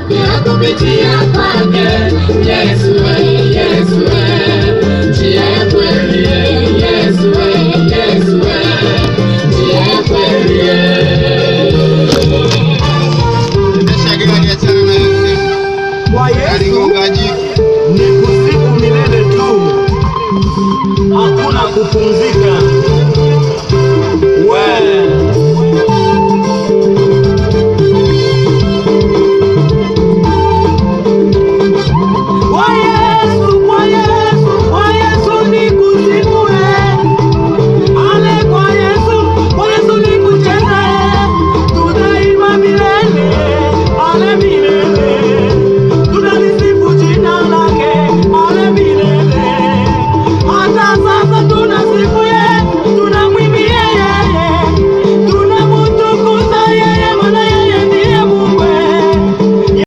bila kupitia kwake. Yesu, Yesu, njia ya kweli. Yesu, Yesu, njia ya kweli. Kwa Yesu ni kusifu milele tu, hakuna kupumzika.